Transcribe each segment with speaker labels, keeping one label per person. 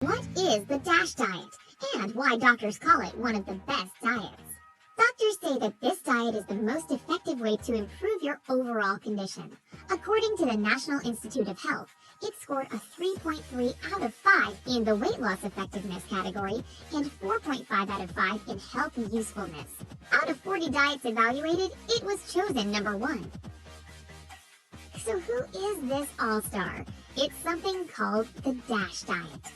Speaker 1: What is the DASH diet, and why doctors call it one of the best diets? Doctors say that this diet is the most effective way to improve your overall condition. According to the National Institute of Health, it scored a 3.3 out of 5 in the weight loss effectiveness category and 4.5 out of 5 in health usefulness. Out of 40 diets evaluated, it was chosen number 1. So who is this all-star? It's something called the DASH diet.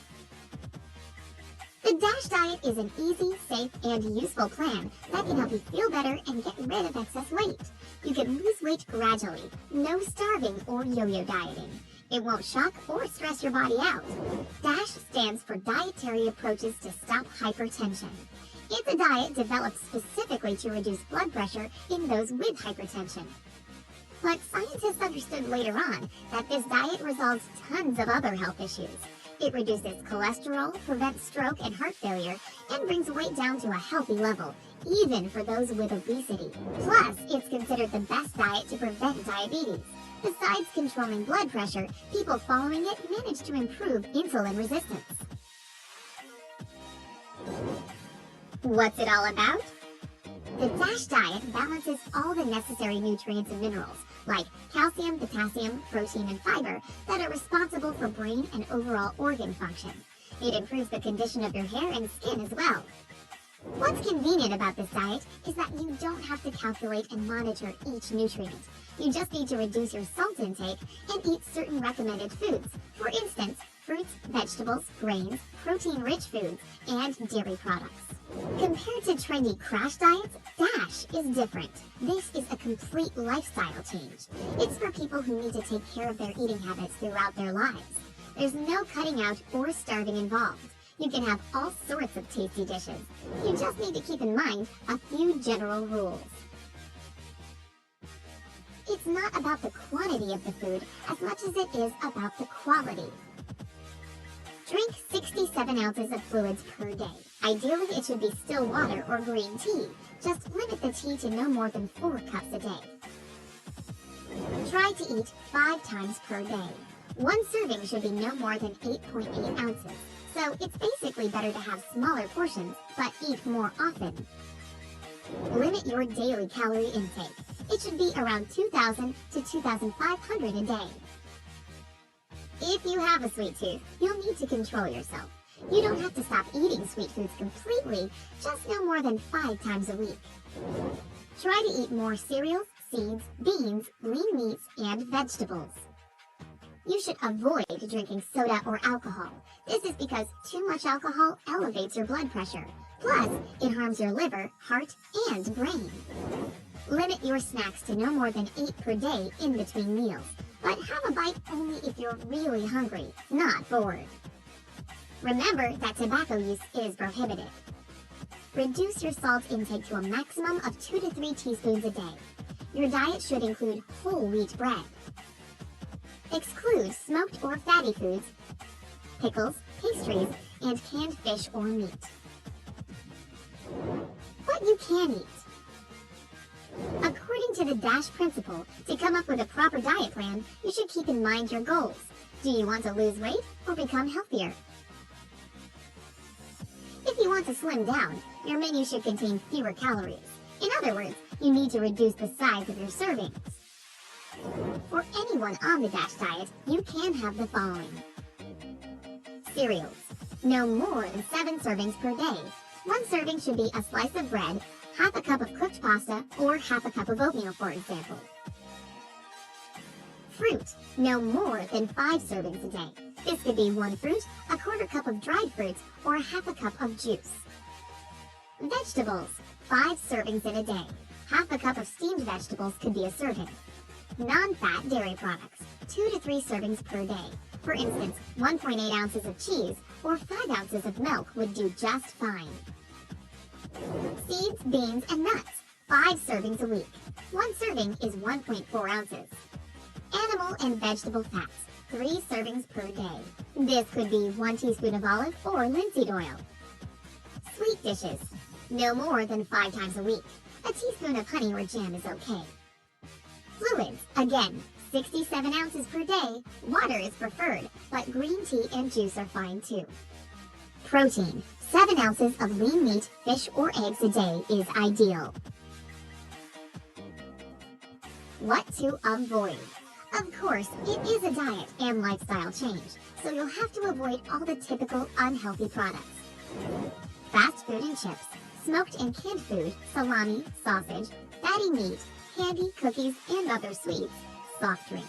Speaker 1: The DASH diet is an easy, safe, and useful plan that can help you feel better and get rid of excess weight. You can lose weight gradually, no starving or yo-yo dieting. It won't shock or stress your body out. DASH stands for Dietary Approaches to Stop Hypertension. It's a diet developed specifically to reduce blood pressure in those with hypertension. But scientists understood later on that this diet resolves tons of other health issues. It reduces cholesterol, prevents stroke and heart failure, and brings weight down to a healthy level, even for those with obesity. Plus, it's considered the best diet to prevent diabetes. Besides controlling blood pressure, people following it manage to improve insulin resistance. What's it all about? The DASH diet balances all the necessary nutrients and minerals, like calcium, potassium, protein, and fiber, that are responsible for brain and overall organ function. It improves the condition of your hair and skin as well. What's convenient about this diet is that you don't have to calculate and monitor each nutrient. You just need to reduce your salt intake and eat certain recommended foods. For instance, fruits, vegetables, grains, protein-rich foods, and dairy products. Compared to trendy crash diets, DASH is different. This is a complete lifestyle change. It's for people who need to take care of their eating habits throughout their lives. There's no cutting out or starving involved. You can have all sorts of tasty dishes. You just need to keep in mind a few general rules. It's not about the quantity of the food as much as it is about the quality. Drink 67 ounces of fluids per day. Ideally, it should be still water or green tea. Just limit the tea to no more than 4 cups a day. Try to eat 5 times per day. One serving should be no more than 8.8 ounces. So it's basically better to have smaller portions, but eat more often. Limit your daily calorie intake. It should be around 2,000 to 2,500 a day. If you have a sweet tooth, you'll need to control yourself. You don't have to stop eating sweet foods completely, just no more than 5 times a week. Try to eat more cereals, seeds, beans, lean meats, and vegetables. You should avoid drinking soda or alcohol. This is because too much alcohol elevates your blood pressure. Plus, it harms your liver, heart, and brain. Limit your snacks to no more than 8 per day in between meals. But have a bite only if you're really hungry, not bored. Remember that tobacco use is prohibited. Reduce your salt intake to a maximum of 2 to 3 teaspoons a day. Your diet should include whole wheat bread. Exclude smoked or fatty foods, pickles, pastries, and canned fish or meat. What you can eat. According to the DASH principle, to come up with a proper diet plan, you should keep in mind your goals. Do you want to lose weight or become healthier? If you want to slim down, your menu should contain fewer calories. In other words, you need to reduce the size of your servings. For anyone on the DASH diet, you can have the following. Cereals. No more than 7 servings per day. One serving should be a slice of bread, half a cup of cooked pasta, or half a cup of oatmeal, for example. Fruit. No more than 5 servings a day. This could be 1 fruit, a quarter cup of dried fruits, or half a cup of juice. Vegetables. 5 servings in a day. Half a cup of steamed vegetables could be a serving. Non-fat dairy products. 2 to 3 servings per day. For instance, 1.8 ounces of cheese or 5 ounces of milk would do just fine. Seeds, beans, and nuts. 5 servings a week. One serving is 1.4 ounces. Animal and vegetable fats. 3 servings per day. This could be 1 teaspoon of olive or linseed oil. Sweet dishes. No more than 5 times a week. A teaspoon of honey or jam is okay. Fluids. Again, 67 ounces per day. Water is preferred, but green tea and juice are fine too. Protein. 7 ounces of lean meat, fish, or eggs a day is ideal. What to avoid? Of course, it is a diet and lifestyle change, so you'll have to avoid all the typical unhealthy products. Fast food and chips, smoked and canned food, salami, sausage, fatty meat, candy, cookies, and other sweets, soft drinks.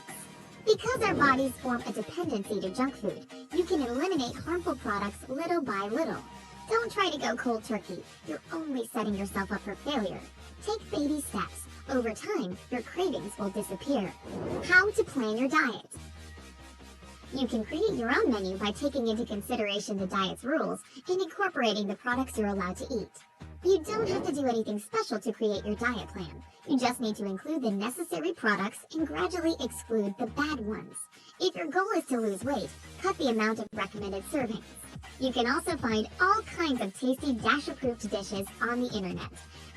Speaker 1: Because our bodies form a dependency to junk food, you can eliminate harmful products little by little. Don't try to go cold turkey. You're only setting yourself up for failure. Take baby steps. Over time, your cravings will disappear. How to plan your diet. You can create your own menu by taking into consideration the diet's rules and incorporating the products you're allowed to eat. You don't have to do anything special to create your diet plan. You just need to include the necessary products and gradually exclude the bad ones. If your goal is to lose weight, cut the amount of recommended servings. You can also find all kinds of tasty DASH-approved dishes on the internet.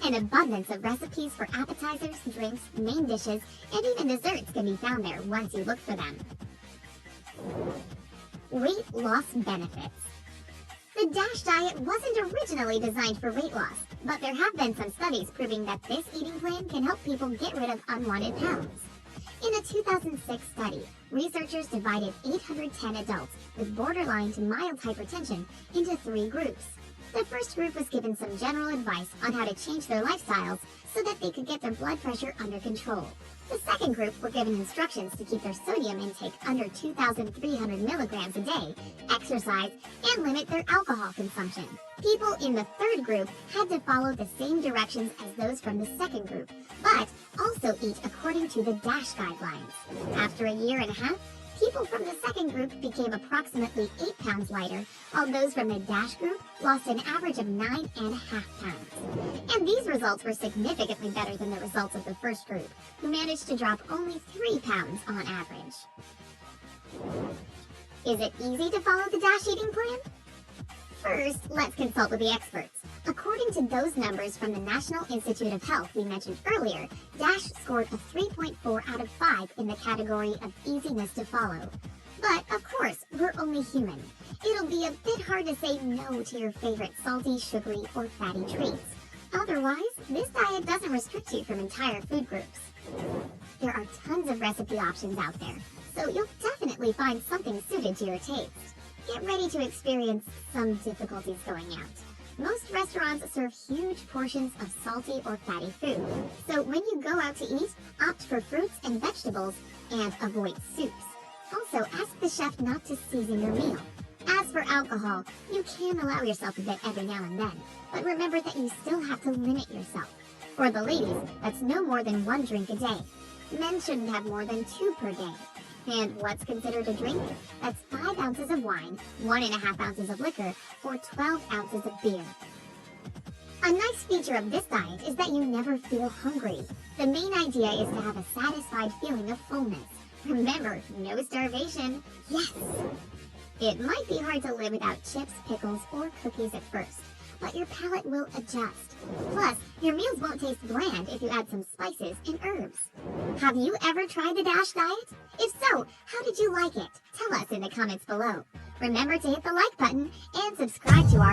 Speaker 1: An abundance of recipes for appetizers, drinks, main dishes, and even desserts can be found there once you look for them. Weight loss benefits. The DASH diet wasn't originally designed for weight loss, but there have been some studies proving that this eating plan can help people get rid of unwanted pounds. In a 2006 study, researchers divided 810 adults with borderline to mild hypertension into 3 groups. The first group was given some general advice on how to change their lifestyles so that they could get their blood pressure under control. The second group were given instructions to keep their sodium intake under 2,300 milligrams a day, exercise, and limit their alcohol consumption. People in the third group had to follow the same directions as those from the second group, but also eat according to the DASH guidelines. After a year and a half, people from the second group became approximately 8 pounds lighter, while those from the DASH group lost an average of 9.5 pounds. And these results were significantly better than the results of the first group, who managed to drop only 3 pounds on average. Is it easy to follow the DASH eating plan? First, let's consult with the experts. According to those numbers from the National Institute of Health we mentioned earlier, DASH scored a 3.4 out of 5 in the category of easiness to follow. But, of course, we're only human. It'll be a bit hard to say no to your favorite salty, sugary, or fatty treats. Otherwise, this diet doesn't restrict you from entire food groups. There are tons of recipe options out there, so you'll definitely find something suited to your taste. Get ready to experience some difficulties going out. Most restaurants serve huge portions of salty or fatty food, so when you go out to eat, opt for fruits and vegetables and avoid soups. Also, ask the chef not to season your meal. As for alcohol, you can allow yourself a bit every now and then, but remember that you still have to limit yourself. For the ladies, that's no more than 1 drink a day. Men shouldn't have more than 2 per day. And what's considered a drink? That's 5 ounces of wine, 1.5 ounces of liquor, or 12 ounces of beer. A nice feature of this diet is that you never feel hungry. The main idea is to have a satisfied feeling of fullness. Remember, no starvation. Yes! It might be hard to live without chips, pickles, or cookies at first, but your palate will adjust. Plus, your meals won't taste bland if you add some spices and herbs. Have you ever tried the DASH diet? If so, how did you like it? Tell us in the comments below. Remember to hit the like button and subscribe to our